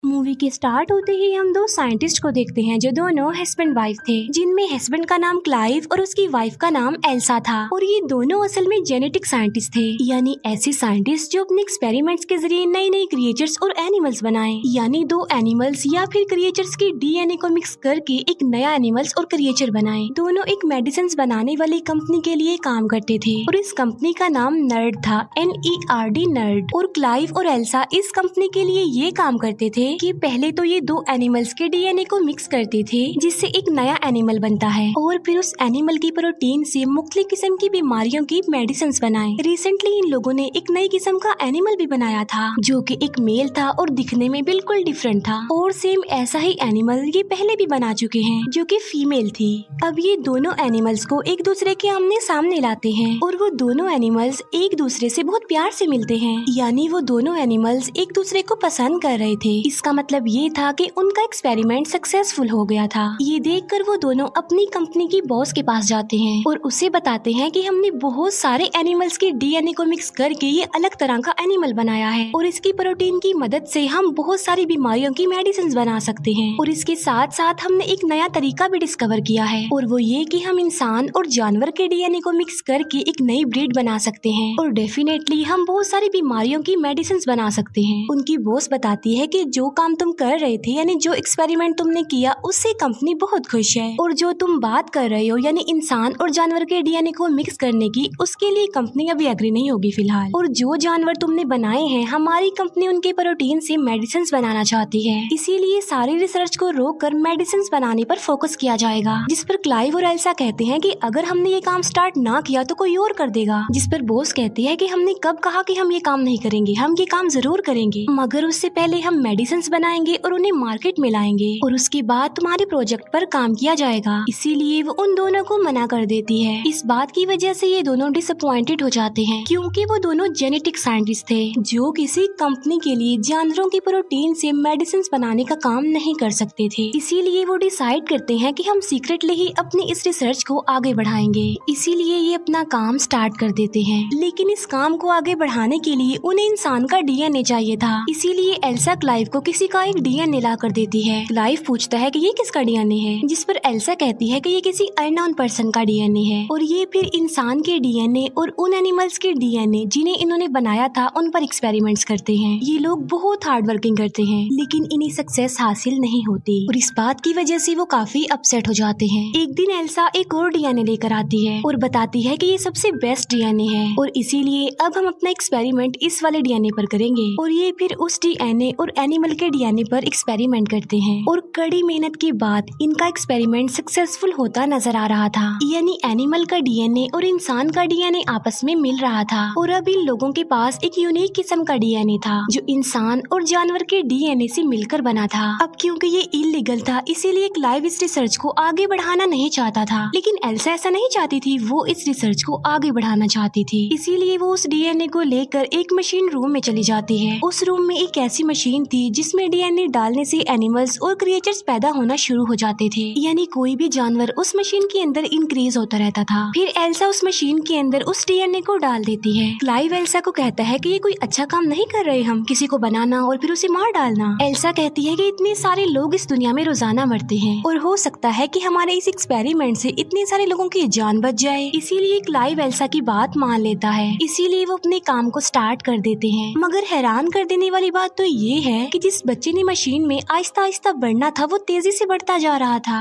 Movie के start होते ही हम दो साइंटिस्ट को देखते हैं जो दोनों हस्बैंड वाइफ थे, जिनमें हस्बैंड का नाम क्लाइव और उसकी वाइफ का नाम एल्सा था। और ये दोनों असल में जेनेटिक साइंटिस्ट थे, यानी ऐसे साइंटिस्ट जो अपने एक्सपेरिमेंट्स के जरिए नई नई क्रिएचर्स और एनिमल्स बनाए, यानी दो एनिमल्स या फिर क्रिएचर्स की डीएनए को मिक्स करके एक नया एनिमल्स और क्रिएचर बनाए। दोनों एक मेडिसिन बनाने वाली कंपनी के लिए काम करते थे और इस कंपनी का नाम नर्ड था, NERD नर्ड। और क्लाइव और एल्सा इस कंपनी के लिए ये काम करते थे कि पहले तो ये दो एनिमल्स के डीएनए को मिक्स करते थे जिससे एक नया एनिमल बनता है, और फिर उस एनिमल की प्रोटीन से मुख्तलिफ किस्म की बीमारियों की मेडिसिन बनाए। रिसेंटली इन लोगों ने एक नई किस्म का एनिमल भी बनाया था जो कि एक मेल था और दिखने में बिल्कुल डिफरेंट था, और सेम ऐसा ही एनिमल ये पहले भी बना चुके हैं जो कि फीमेल थी। अब ये दोनों एनिमल्स को एक दूसरे के आमने सामने लाते हैं और वो दोनों एनिमल्स एक दूसरे से बहुत प्यार से मिलते हैं, यानी वो दोनों एनिमल्स एक दूसरे को पसंद कर रहे थे। इसका मतलब ये था कि उनका एक्सपेरिमेंट सक्सेसफुल हो गया था। ये देखकर वो दोनों अपनी कंपनी की बॉस के पास जाते हैं और उसे बताते हैं कि हमने बहुत सारे एनिमल्स के डीएनए को मिक्स करके ये अलग तरह का एनिमल बनाया है और इसकी प्रोटीन की मदद से हम बहुत सारी बीमारियों की मेडिसिन बना सकते हैं। और इसके साथ साथ हमने एक नया तरीका भी डिस्कवर किया है, और वो ये कि हम इंसान और जानवर के डीएनए को मिक्स करके एक नई ब्रीड बना सकते हैं और डेफिनेटली हम बहुत सारी बीमारियों की मेडिसिन बना सकते हैं। उनकी बॉस बताती है कि जो काम तुम कर रहे थे, यानी जो एक्सपेरिमेंट तुमने किया, उससे कंपनी बहुत खुश है, और जो तुम बात कर रहे हो यानी इंसान और जानवर के डीएनए को मिक्स करने की, उसके लिए कंपनी अभी एग्री नहीं होगी फिलहाल। और जो जानवर तुमने बनाए हैं, हमारी कंपनी उनके प्रोटीन से मेडिसिन बनाना चाहती है, इसीलिए सारी रिसर्च को रोक कर मेडिसिन बनाने पर फोकस किया जाएगा। जिस पर क्लाइव और एल्सा कहते हैं कि अगर हमने ये काम स्टार्ट ना किया तो कोई और कर देगा। जिस पर बॉस कहती है कि हमने कब कहा कि हम ये काम नहीं करेंगे, हम ये काम जरूर करेंगे, मगर उससे पहले हम मेडिसिन बनाएंगे और उन्हें मार्केट में लाएंगे और उसके बाद तुम्हारे प्रोजेक्ट पर काम किया जाएगा। इसीलिए वो उन दोनों को मना कर देती है। इस बात की वजह से ये दोनों डिसअपॉइंटेड हो जाते हैं, क्योंकि वो दोनों जेनेटिक साइंटिस्ट थे जो किसी कंपनी के लिए जानवरों की प्रोटीन से मेडिसिन बनाने का काम नहीं कर सकते थे। इसीलिए वो डिसाइड करते हैं कि हम सीक्रेटली ही अपनी इस रिसर्च को आगे बढ़ाएंगे। इसीलिए ये अपना काम स्टार्ट कर देते हैं, लेकिन इस काम को आगे बढ़ाने के लिए उन्हें इंसान का डीएनए चाहिए था। इसीलिए एल्सा क्लाइव को किसी का एक डीएनए ला कर देती है। क्लाइव पूछता है कि ये किसका डीएनए है, जिस पर एल्सा कहती है कि ये किसी अननोन पर्सन का डीएनए है, और ये फिर इंसान के डीएनए और उन एनिमल्स के डीएनए जिन्हें इन्होंने बनाया था उन पर एक्सपेरिमेंट्स करते हैं। ये लोग बहुत हार्ड वर्किंग करते हैं, लेकिन इन्हें सक्सेस हासिल नहीं होती और इस बात की वजह से वो काफी अपसेट हो जाते हैं। एक दिन एल्सा एक और डीएनए लेकर आती है और बताती है कि ये सबसे बेस्ट डीएनए है और इसीलिए अब हम अपना एक्सपेरिमेंट इस वाले डीएनए पर करेंगे। और ये फिर उस डीएनए और एनिमल के डीएनए पर एक्सपेरिमेंट करते हैं और कड़ी मेहनत के बाद इनका एक्सपेरिमेंट सक्सेसफुल होता नजर आ रहा था, यानी एनिमल का डीएनए और इंसान का डीएनए आपस में मिल रहा था। और अब इन लोगों के पास एक यूनिक किस्म का डीएनए था जो इंसान और जानवर के डीएनए से मिलकर बना था। अब क्योंकि ये इलीगल था, इसीलिए क्लाइव इस रिसर्च को आगे बढ़ाना नहीं चाहता था, लेकिन एल्सा ऐसा नहीं चाहती थी, वो इस रिसर्च को आगे बढ़ाना चाहती थी। इसीलिए वो उस डीएनए को लेकर एक मशीन रूम में चली जाती है। उस रूम में एक ऐसी मशीन थी जिसमें डीएनए डालने से एनिमल्स और क्रिएचर्स पैदा होना शुरू हो जाते थे, यानी कोई भी जानवर उस मशीन के अंदर इंक्रीज होता रहता था। फिर एल्सा उस मशीन के अंदर उस डीएनए को डाल देती है। क्लाइव एल्सा को कहता है कि ये कोई अच्छा काम नहीं कर रहे हम, किसी को बनाना और फिर उसे मार डालना। एल्सा कहती है कि इतने सारे लोग इस दुनिया में रोजाना मरते हैं और हो सकता है कि हमारे इस एक्सपेरिमेंट से इतने सारे लोगों की जान बच जाए। इसीलिए क्लाइव एल्सा की बात मान लेता है, इसीलिए वो अपने काम को स्टार्ट कर देते हैं। मगर हैरान कर देने वाली बात तो ये है कि जिस बच्चे ने मशीन में आहिस्ता आहिस्ता बढ़ना था, वो तेजी से बढ़ता जा रहा था।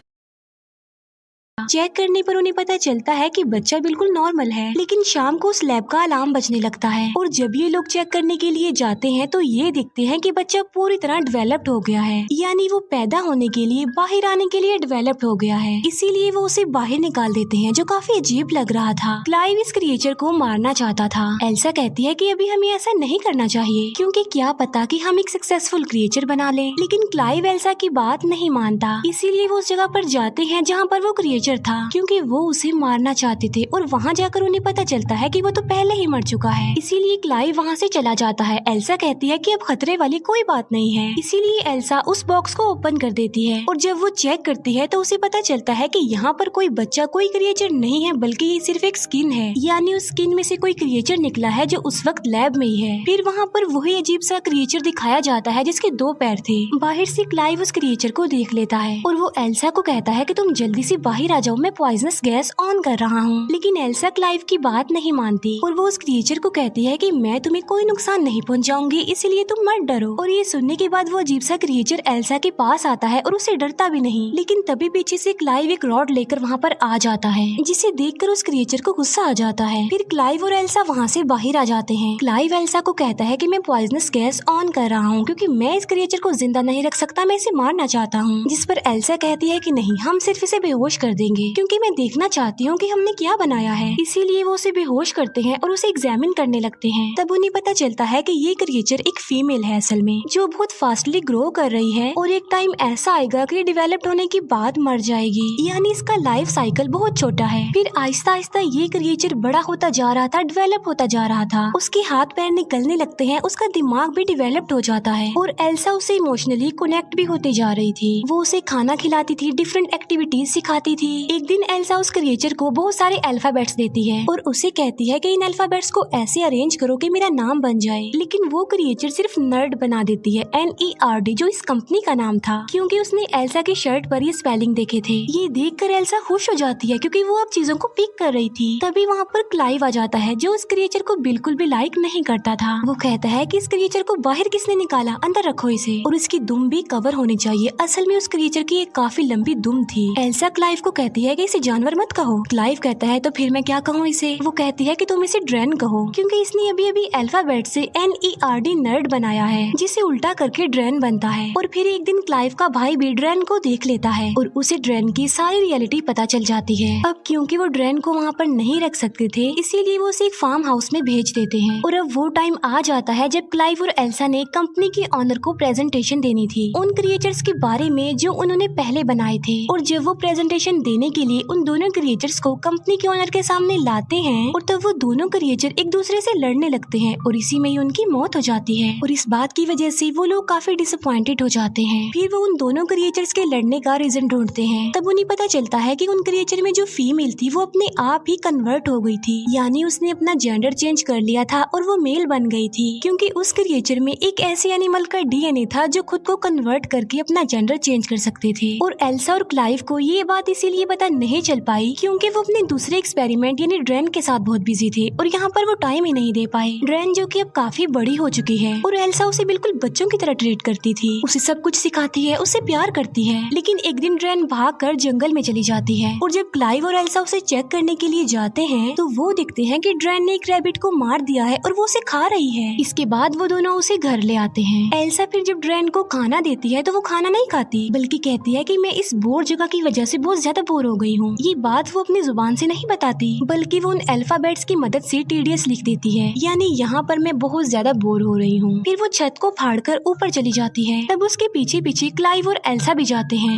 चेक करने पर उन्हें पता चलता है कि बच्चा बिल्कुल नॉर्मल है, लेकिन शाम को उस लैब का अलार्म बजने लगता है और जब ये लोग चेक करने के लिए जाते हैं तो ये देखते हैं कि बच्चा पूरी तरह डेवलप्ड हो गया है, यानी वो पैदा होने के लिए, बाहर आने के लिए डेवलप्ड हो गया है। इसीलिए वो उसे बाहर निकाल देते हैं, जो काफी अजीब लग रहा था। क्लाइव इस क्रिएचर को मारना चाहता था। एल्सा कहती है कि अभी हमें ऐसा नहीं करना चाहिए, क्योंकि क्या पता कि हम एक सक्सेसफुल क्रिएचर बना ले, लेकिन क्लाइव एल्सा की बात नहीं मानता। इसीलिए वो उस जगह पर जाते हैं जहाँ पर वो क्रिएचर क्रिएचर था, क्योंकि वो उसे मारना चाहते थे और वहाँ जाकर उन्हें पता चलता है कि वो तो पहले ही मर चुका है। इसीलिए क्लाइव वहाँ से चला जाता है। एल्सा कहती है कि अब खतरे वाली कोई बात नहीं है। इसीलिए एल्सा उस बॉक्स को ओपन कर देती है और जब वो चेक करती है तो उसे पता चलता है कि यहाँ पर कोई बच्चा, कोई क्रिएचर नहीं है, बल्कि ये सिर्फ एक स्किन है। यानी उस स्किन में से कोई क्रिएचर निकला है जो उस वक्त लैब में ही है। फिर वहाँ पर वही अजीब सा क्रिएचर दिखाया जाता है जिसके 2 पैर थे। बाहर से क्लाइव उस क्रिएचर को देख लेता है और वो एल्सा को कहता है कि तुम जल्दी से बाहर आ जाओ, मैं पॉइजनस गैस ऑन कर रहा हूँ। लेकिन एल्सा क्लाइव की बात नहीं मानती और वो उस क्रिएचर को कहती है कि मैं तुम्हें कोई नुकसान नहीं पहुँचाऊंगी, इसलिए तुम मत डरो। और ये सुनने के बाद वो अजीब सा क्रिएचर एल्सा के पास आता है और उसे डरता भी नहीं। लेकिन तभी पीछे से क्लाइव एक रॉड लेकर वहाँ पर आ जाता है, जिसे देखकर उस क्रिएचर को गुस्सा आ जाता है। फिर क्लाइव और एल्सा वहाँ से बाहर आ जाते हैं। क्लाइव एल्सा को कहता है कि मैं पॉइजनस गैस ऑन कर रहा हूँ क्योंकि मैं इस क्रिएचर को जिंदा नहीं रख सकता, मैं इसे मारना चाहता हूँ। जिस पर एल्सा कहती है कि नहीं, हम सिर्फ इसे बेहोश कर देंगे क्योंकि मैं देखना चाहती हूँ कि हमने क्या बनाया है। इसीलिए वो उसे बेहोश करते हैं और उसे एग्जामिन करने लगते हैं। तब उन्हें पता चलता है कि ये क्रिएचर एक फीमेल है असल में, जो बहुत फास्टली ग्रो कर रही है और एक टाइम ऐसा आएगा कि डेवलप्ड होने के बाद मर जाएगी। यानी इसका लाइफ साइकिल बहुत छोटा है। फिर आहिस्ता आहिस्ता ये क्रिएचर बड़ा होता जा रहा था, डेवलप होता जा रहा था। उसके हाथ पैर निकलने लगते हैं, उसका दिमाग भी डेवलप्ड हो जाता है और एल्सा उसे इमोशनली कनेक्ट भी होते जा रही थी। वो उसे खाना खिलाती थी, डिफरेंट एक्टिविटीज सिखाती थी। एक दिन एल्सा उस क्रिएचर को बहुत सारे अल्फाबेट्स देती है और उसे कहती है कि इन अल्फाबेट्स को ऐसे अरेंज करो कि मेरा नाम बन जाए। लेकिन वो क्रिएचर सिर्फ नर्ड बना देती है, NERD, जो इस कंपनी का नाम था, क्योंकि उसने एल्सा की शर्ट पर ये स्पेलिंग देखे थे। ये देखकर एल्सा खुश हो जाती है क्योंकि वो अब चीजों को पिक कर रही थी। तभी वहाँ पर क्लाइव आ जाता है जो उस क्रिएचर को बिल्कुल भी लाइक नहीं करता था। वो कहता है कि इस क्रिएचर को बाहर किसने निकाला, अंदर रखो इसे, और इसकी दुम भी कवर होनी चाहिए। असल में उस क्रिएचर की एक काफी लंबी दुम थी। एल्सा क्लाइव को कहती है कि इसे जानवर मत कहो। क्लाइव कहता है तो फिर मैं क्या कहूँ इसे। वो कहती है कि तुम इसे ड्रेन कहो क्योंकि इसने अभी अभी अल्फाबेट से NERD नर्ड बनाया है, जिसे उल्टा करके ड्रेन बनता है। और फिर एक दिन क्लाइव का भाई भी ड्रेन को देख लेता है और उसे ड्रेन की सारी रियलिटी पता चल जाती है। अब क्योंकि वो ड्रेन को वहाँ पर नहीं रख सकते थे, इसीलिए वो उसे एक फार्म हाउस में भेज देते हैं। और अब वो टाइम आ जाता है जब क्लाइव और एल्सा ने कंपनी के ऑनर को प्रेजेंटेशन देनी थी उन क्रिएचर्स के बारे में जो उन्होंने पहले बनाए थे। और जब वो प्रेजेंटेशन देने के लिए उन दोनों क्रिएचर्स को कंपनी के ऑनर के सामने लाते हैं और तब वो दोनों क्रिएचर एक दूसरे से लड़ने लगते हैं और इसी में ही उनकी मौत हो जाती है। और इस बात की वजह से वो लोग काफी डिसअपॉइंटेड हो जाते हैं। फिर वो उन दोनों क्रिएचर्स के लड़ने का रीजन ढूंढते हैं। तब उन्हें पता चलता है कि उन क्रिएचर में जो फीमेल थी वो अपने आप ही कन्वर्ट हो गई थी, यानी उसने अपना जेंडर चेंज कर लिया था और वो मेल बन गई थी क्योंकि उस क्रिएचर में एक ऐसे एनिमल का DNA था जो खुद को कन्वर्ट करके अपना जेंडर चेंज कर सकते थे। और एल्सा और क्लाइव को ये बात इसीलिए पता नहीं चल पाई क्योंकि वो अपने दूसरे एक्सपेरिमेंट यानी ड्रेन के साथ बहुत बिजी थे और यहाँ पर वो टाइम ही नहीं दे पाए। ड्रेन जो कि अब काफी बड़ी हो चुकी है और एल्सा उसे बिल्कुल बच्चों की तरह ट्रीट करती थी, उसे सब कुछ सिखाती है, उससे प्यार करती है। लेकिन एक दिन ड्रेन भागकर जंगल में चली जाती है और जब क्लाइव और एल्सा उसे चेक करने के लिए जाते हैं तो वो देखते हैं कि ड्रेन ने एक रैबिट को मार दिया है और वो उसे खा रही है। इसके बाद वो दोनों उसे घर ले आते हैं। एल्सा फिर जब ड्रेन को खाना देती है तो वो खाना नहीं खाती बल्कि कहती है कि मैं इस बोर जगह की वजह से बहुत ज्यादा बोर हो गई हूँ। ये बात वो अपनी जुबान से नहीं बताती बल्कि वो उन अल्फाबेट्स की मदद से TDS लिख देती है, यानी यहाँ पर मैं बहुत ज्यादा बोर हो रही हूँ। फिर वो छत को फाड़कर ऊपर चली जाती है। तब उसके पीछे पीछे क्लाइव और एल्सा भी जाते हैं।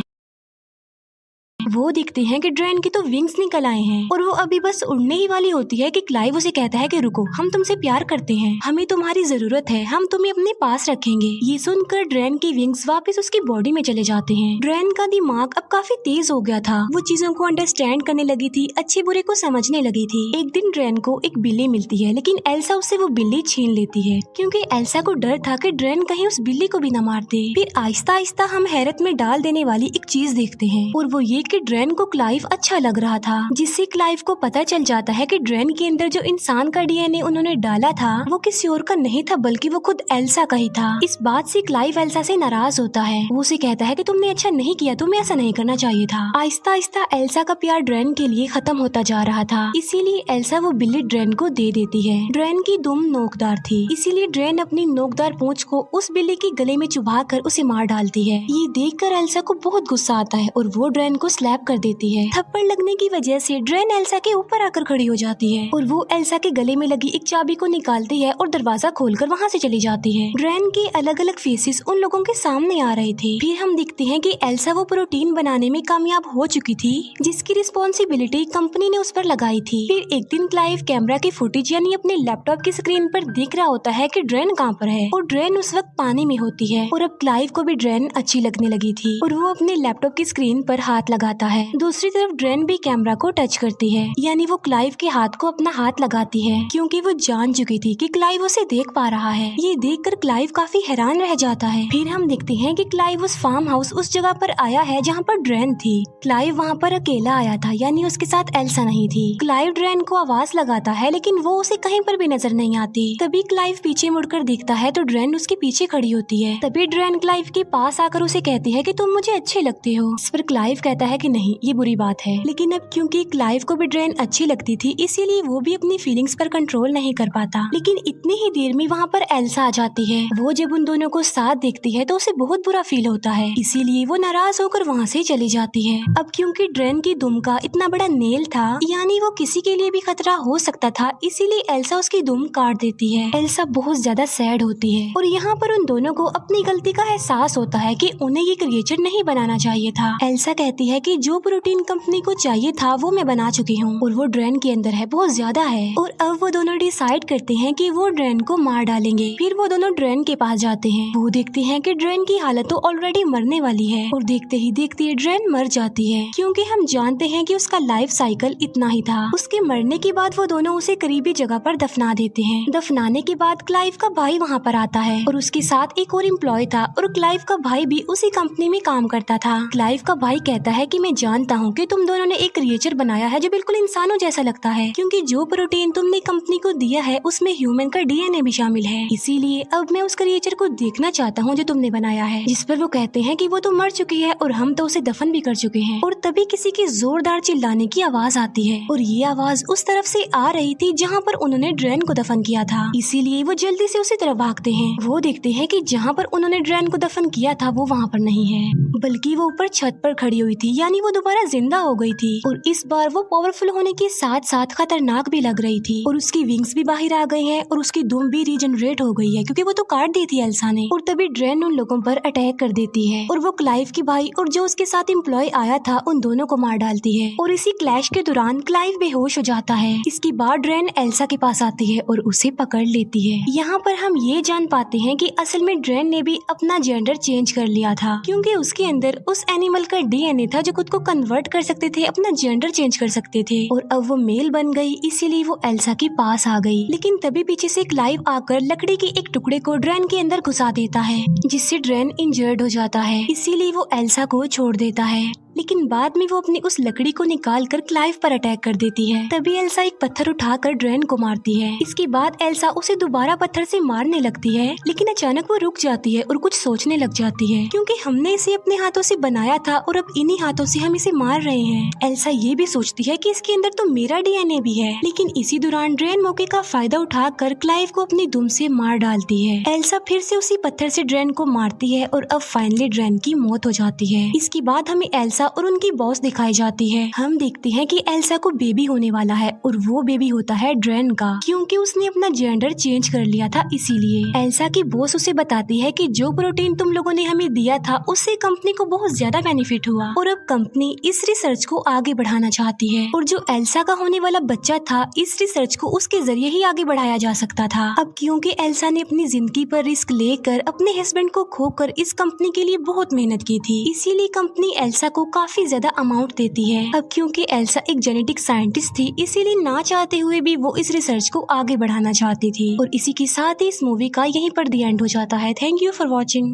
वो देखते हैं कि ड्रेन की तो विंग्स निकल आए हैं और वो अभी बस उड़ने ही वाली होती है कि क्लाइव उसे कहता है कि रुको, हम तुमसे प्यार करते हैं, हमें तुम्हारी जरूरत है, हम तुम्हें अपने पास रखेंगे। ये सुनकर ड्रेन की विंग्स वापस उसकी बॉडी में चले जाते हैं। ड्रेन का दिमाग अब काफी तेज हो गया था, वो चीजों को अंडरस्टैंड करने लगी थी, अच्छे बुरे को समझने लगी थी। एक दिन ड्रेन को एक बिल्ली मिलती है लेकिन एल्सा उससे वो बिल्ली छीन लेती है क्योंकि एल्सा को डर था कि ड्रेन कहीं उस बिल्ली को भी न मार दे। फिर आहिस्ता आहिस्ता हम हैरत में डाल देने वाली एक चीज देखते हैं और वो ये कि ड्रेन को क्लाइव अच्छा लग रहा था, जिससे क्लाइव को पता चल जाता है कि ड्रेन के अंदर जो इंसान का DNA उन्होंने डाला था वो किसी और का नहीं था बल्कि वो खुद एल्सा का ही था। इस बात से क्लाइव एल्सा से नाराज होता है। वो उसे कहता है कि तुमने अच्छा नहीं किया, तुम्हें ऐसा नहीं करना चाहिए था। आहिस्ता आहिस्ता एल्सा का प्यार ड्रेन के लिए खत्म होता जा रहा था, इसीलिए एल्सा वो बिल्ली ड्रेन को दे देती है। ड्रेन की दुम नोकदार थी, इसीलिए ड्रेन अपनी नोकदार पूंछ को उस बिल्ली के गले में चुभा कर उसे मार डालती है। ये देखकर एल्सा को बहुत गुस्सा आता है और वो ड्रेन को स्लैप कर देती है। थप्पड़ लगने की वजह से ड्रेन एल्सा के ऊपर आकर खड़ी हो जाती है और वो एल्सा के गले में लगी एक चाबी को निकालती है और दरवाजा खोलकर वहाँ से चली जाती है। ड्रेन के अलग अलग फेसेस उन लोगों के सामने आ रहे थे। फिर हम देखते हैं कि एल्सा वो प्रोटीन बनाने में कामयाब हो चुकी थी जिसकी रिस्पॉन्सिबिलिटी कंपनी ने उस पर लगाई थी। फिर एक दिन क्लाइव कैमरा की फुटेज यानी अपने लैपटॉप की स्क्रीन पर देख रहा होता है कि ड्रेन कहाँ पर है और ड्रेन उस वक्त पानी में होती है और अब क्लाइव को भी ड्रेन अच्छी लगने लगी थी और वो अपने लैपटॉप की स्क्रीन पर हाथ लगाता है। दूसरी तरफ ड्रेन भी कैमरा को टच करती है यानी वो क्लाइव के हाथ को अपना हाथ लगाती है क्योंकि वो जान चुकी थी कि क्लाइव उसे देख पा रहा है। ये देखकर क्लाइव काफी हैरान रह जाता है। फिर हम देखते हैं कि क्लाइव उस फार्म हाउस उस जगह पर आया है जहाँ पर ड्रेन थी। क्लाइव वहाँ पर अकेला आया था यानी उसके साथ एल्सा नहीं थी। क्लाइव ड्रेन को आवाज लगाता है लेकिन वो उसे कहीं पर भी नजर नहीं आती। तभी क्लाइव पीछे मुड़कर देखता है तो ड्रेन उसके पीछे खड़ी होती है। तभी ड्रेन क्लाइव के पास आकर उसे कहती है कि तुम मुझे अच्छे लगते हो। इस पर क्लाइव कहता है कि नहीं ये बुरी बात है। लेकिन अब क्योंकि क्लाइव को भी ड्रेन अच्छी लगती थी इसीलिए वो भी अपनी फीलिंग्स पर कंट्रोल नहीं कर पाता। लेकिन इतनी ही देर में वहाँ पर एल्सा आ जाती है। वो जब उन दोनों को साथ देखती है तो उसे बहुत बुरा फील होता है इसीलिए वो नाराज होकर वहाँ से चली जाती है। अब क्योंकि ड्रेन की दुम का इतना बड़ा नेल था यानी वो किसी के लिए भी खतरा हो सकता था इसीलिए एल्सा उसकी दुम काट देती है। एल्सा बहुत ज्यादा सैड होती है और यहाँ पर उन दोनों को अपनी गलती का एहसास होता है कि उन्हें ये क्रिएचर नहीं बनाना चाहिए था। एल्सा कहती है कि जो प्रोटीन कंपनी को चाहिए था वो मैं बना चुकी हूँ और वो ड्रेन के अंदर है, बहुत ज्यादा है। और अब वो दोनों डिसाइड करते हैं कि वो ड्रेन को मार डालेंगे। फिर वो दोनों ड्रेन के पास जाते हैं। वो देखते हैं कि ड्रेन की हालत तो ऑलरेडी मरने वाली है और देखते ही देखते ड्रेन मर जाती है क्योंकि हम जानते हैं कि उसका लाइफ साइकिल इतना ही था। उसके मरने के बाद वो दोनों उसे करीबी जगह पर दफना देते हैं। दफनाने के बाद क्लाइव का भाई वहाँ पर आता है और उसके साथ एक और एम्प्लॉय था और क्लाइव का भाई भी उसी कंपनी में काम करता था। क्लाइव का भाई कहता है कि मैं जानता हूँ कि तुम दोनों ने एक क्रिएचर बनाया है जो बिल्कुल इंसानों जैसा लगता है क्योंकि जो प्रोटीन तुमने कंपनी को दिया है उसमें ह्यूमन का डीएनए भी शामिल है। इसीलिए अब मैं उस क्रिएचर को देखना चाहता हूँ जो तुमने बनाया है। जिस पर वो कहते हैं कि वो तो मर चुकी है और हम तो उसे दफन भी कर चुके हैं। और तभी किसी की जोरदार चिल्लाने की आवाज आती है और ये आवाज उस तरफ से आ रही थी जहाँ पर उन्होंने ड्रेन को दफन किया था। इसीलिए वो जल्दी से उसी तरफ भागते हैं। वो देखते हैं कि जहाँ पर उन्होंने ड्रेन को दफन किया था वो वहाँ पर नहीं है बल्कि वो ऊपर छत पर खड़ी हुई थी यानी वो दोबारा जिंदा हो गई थी और इस बार वो पावरफुल होने के साथ साथ खतरनाक भी लग रही थी और उसकी विंग्स भी बाहर आ गई हैं और उसकी दुम भी रीजनरेट हो गई है क्योंकि वो तो काट दी थी एल्सा ने। और तभी ड्रेन उन लोगों पर अटैक कर देती है और वो क्लाइव के भाई और जो उसके साथ एम्प्लॉय आया था उन दोनों को मार डालती है और इसी क्लैश के दौरान क्लाइव बेहोश हो जाता है। इसके बाद ड्रेन एल्सा के पास आती है और उसे पकड़ लेती है। यहाँ पर हम ये जान पाते हैं कि असल में ड्रेन ने भी अपना जेंडर चेंज कर लिया था क्योंकि उसके अंदर उस एनिमल का डीएनए था जो खुद को कन्वर्ट कर सकते थे, अपना जेंडर चेंज कर सकते थे और अब वो मेल बन गई इसीलिए वो एल्सा के पास आ गई। लेकिन तभी पीछे से क्लाइव आकर लकड़ी के एक टुकड़े को ड्रेन के अंदर घुसा देता है जिससे ड्रेन इंजर्ड हो जाता है इसीलिए वो एल्सा को छोड़ देता है। लेकिन बाद में वो अपनी उस लकड़ी को निकाल कर क्लाइव पर अटैक कर देती है। तभी एल्सा एक पत्थर उठाकर ड्रेन को मारती है। इसके बाद एल्सा उसे दोबारा पत्थर से मारने लगती है लेकिन अचानक वो रुक जाती है और कुछ सोचने लग जाती है क्योंकि हमने इसे अपने हाथों से बनाया था और अब इन्हीं हाथों से हम इसे मार रहे हैं। एल्सा ये भी सोचती है कि इसके अंदर तो मेरा डीएनए भी है। लेकिन इसी दौरान ड्रेन मौके का फायदा उठाकर क्लाइव को अपनी दुम से मार डालती है। एल्सा फिर से उसी पत्थर से ड्रेन को मारती है और अब फाइनली ड्रेन की मौत हो जाती है। इसके बाद हमें एल्सा और उनकी बॉस दिखाई जाती है। हम देखते हैं कि एल्सा को बेबी होने वाला है और वो बेबी होता है ड्रेन का क्योंकि उसने अपना जेंडर चेंज कर लिया था। इसीलिए एल्सा की बॉस उसे बताती है कि जो प्रोटीन तुम लोगों ने हमें दिया था उससे कंपनी को बहुत ज्यादा बेनिफिट हुआ और अब कंपनी इस रिसर्च को आगे बढ़ाना चाहती है और जो एल्सा का होने वाला बच्चा था इस रिसर्च को उसके जरिए ही आगे बढ़ाया जा सकता था। अब क्योंकि एल्सा ने अपनी जिंदगी पर रिस्क लेकर अपने हस्बैंड को खोकर इस कंपनी के लिए बहुत मेहनत की थी इसीलिए कंपनी एल्सा को काफी ज्यादा अमाउंट देती है। अब क्योंकि एल्सा एक जेनेटिक साइंटिस्ट थी इसीलिए ना चाहते हुए भी वो इस रिसर्च को आगे बढ़ाना चाहती थी। और इसी के साथ ही इस मूवी का यहीं पर द एंड हो जाता है। Thank you for watching.